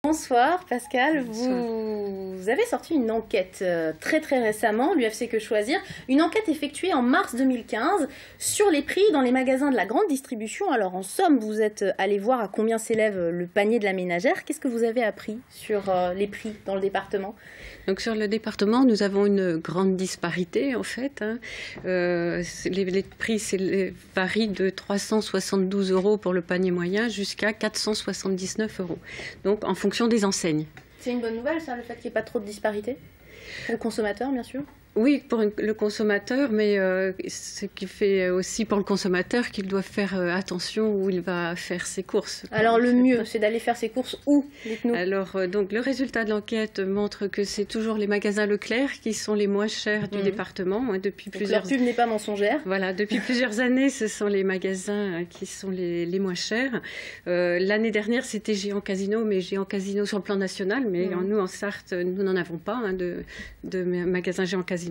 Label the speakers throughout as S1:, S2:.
S1: Bonsoir Pascal,
S2: Bonsoir.
S1: vous avez sorti une enquête très récemment, l'UFC Que Choisir, une enquête effectuée en mars 2015 sur les prix dans les magasins de la grande distribution. Alors en somme, vous êtes allé voir à combien s'élève le panier de la ménagère. Qu'est-ce que vous avez appris sur les prix dans le département?
S2: Donc sur le département, nous avons une grande disparité en fait. Les prix varient de 372 € pour le panier moyen jusqu'à 479 €. Donc en fonction des enseignes.
S1: C'est une bonne nouvelle ça, le fait qu'il n'y ait pas trop de disparité? Pour le consommateur bien sûr?
S2: Oui, pour le consommateur, mais ce qui fait aussi pour le consommateur qu'il doit faire attention où il va faire ses courses.
S1: Alors le mieux, c'est d'aller faire ses courses où? Dites-nous.
S2: Alors donc le résultat de l'enquête montre que c'est toujours les magasins Leclerc qui sont les moins chers du département depuis plusieurs.
S1: Leur pub n'est pas mensongère.
S2: Voilà, depuis plusieurs années, ce sont les magasins qui sont les moins chers. L'année dernière, c'était Géant Casino, mais Géant Casino sur le plan national, mais nous en Sarthe, nous n'en avons pas de magasin Géant Casino.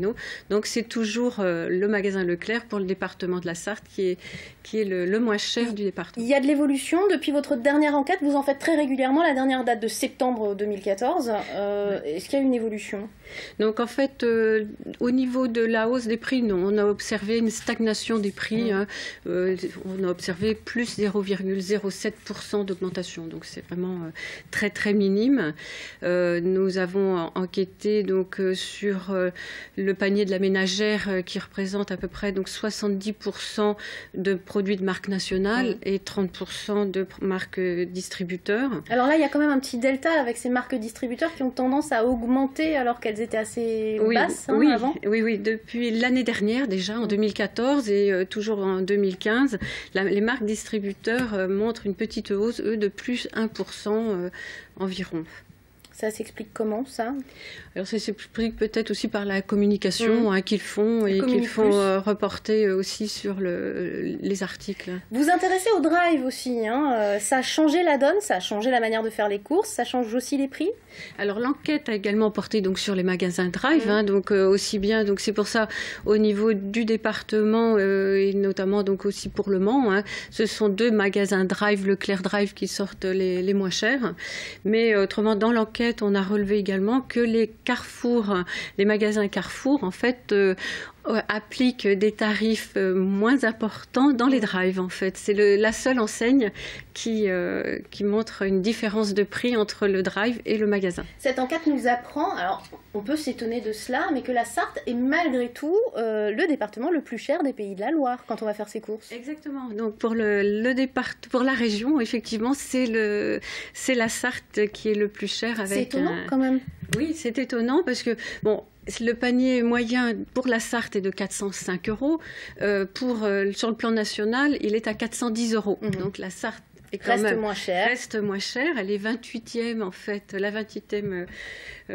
S2: Donc c'est toujours le magasin Leclerc pour le département de la Sarthe qui est le moins cher du département.
S1: Il y a de l'évolution depuis votre dernière enquête, vous en faites très régulièrement, la dernière date de septembre 2014. Est-ce qu'il y a une évolution?
S2: Donc en fait, au niveau de la hausse des prix, non, on a observé une stagnation des prix. On a observé plus 0,07% d'augmentation, donc c'est vraiment très minime. Nous avons enquêté donc sur le panier de la ménagère qui représente à peu près donc 70% de produits de marque nationale et 30% de marques distributeurs.
S1: Alors là, il y a quand même un petit delta avec ces marques distributeurs qui ont tendance à augmenter alors qu'elles étaient assez basses avant.
S2: Oui, depuis l'année dernière déjà, en 2014 et toujours en 2015, les marques distributeurs montrent une petite hausse, eux, de plus 1% environ.
S1: Ça s'explique comment, ça?
S2: Alors ça s'explique peut-être aussi par la communication qu'ils font et qu'ils font reporter aussi sur les articles.
S1: Vous intéressez au drive aussi, ça a changé la donne, ça a changé la manière de faire les courses, ça change aussi les prix?
S2: Alors l'enquête a également porté donc sur les magasins drive, donc aussi bien, donc c'est pour ça au niveau du département et notamment donc aussi pour Le Mans, ce sont 2 magasins drive, Leclerc Drive, qui sortent les moins chers. Mais autrement, dans l'enquête, on a relevé également que les magasins Carrefour, en fait, appliquent des tarifs moins importants dans les drives, en fait. C'est la seule enseigne qui montre une différence de prix entre le drive et le magasin.
S1: Cette enquête nous apprend, alors on peut s'étonner de cela, mais que la Sarthe est malgré tout le département le plus cher des Pays de la Loire quand on va faire ses courses.
S2: Exactement. Donc pour pour la région, effectivement, c'est la Sarthe qui est le plus cher.
S1: C'est étonnant quand même.
S2: Oui, c'est étonnant parce que bon. Le panier moyen pour la Sarthe est de 405 €. Sur le plan national, il est à 410 €. Donc la Sarthe reste moins chère. Elle est 28e en fait, la 28e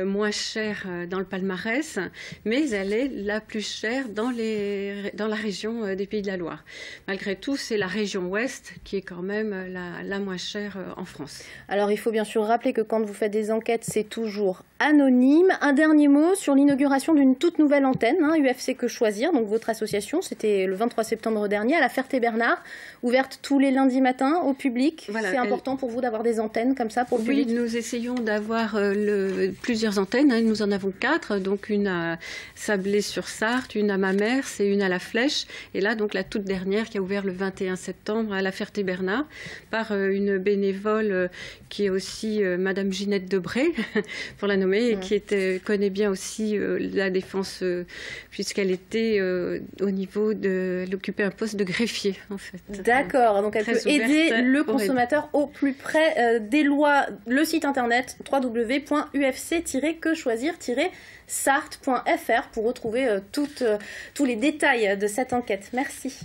S2: moins chère dans le palmarès, mais elle est la plus chère dans la région des Pays de la Loire. Malgré tout, c'est la région ouest qui est quand même la moins chère en France.
S1: Alors il faut bien sûr rappeler que quand vous faites des enquêtes, c'est toujours anonyme. Un dernier mot sur l'inauguration d'une toute nouvelle antenne, UFC Que Choisir, donc votre association, c'était le 23 septembre dernier à la Ferté-Bernard, ouverte tous les lundis matins au public. Voilà, c'est important pour vous d'avoir des antennes comme ça pour le public?
S2: Oui, nous essayons d'avoir plusieurs antennes, nous en avons 4, donc une à Sablé-sur-Sarthe, une à Mamers et une à La Flèche, et là donc la toute dernière qui a ouvert le 21 septembre à la Ferté-Bernard par une bénévole qui est aussi Madame Ginette Debré, pour la nommer, et qui connaît bien aussi la défense, puisqu'elle était au niveau elle occupait un poste de greffier en fait.
S1: D'accord, donc elle peut aider le consommateur au plus près des lois. Le site internet www.ufc-quechoisir-sarthe.fr pour retrouver tous les détails de cette enquête. Merci.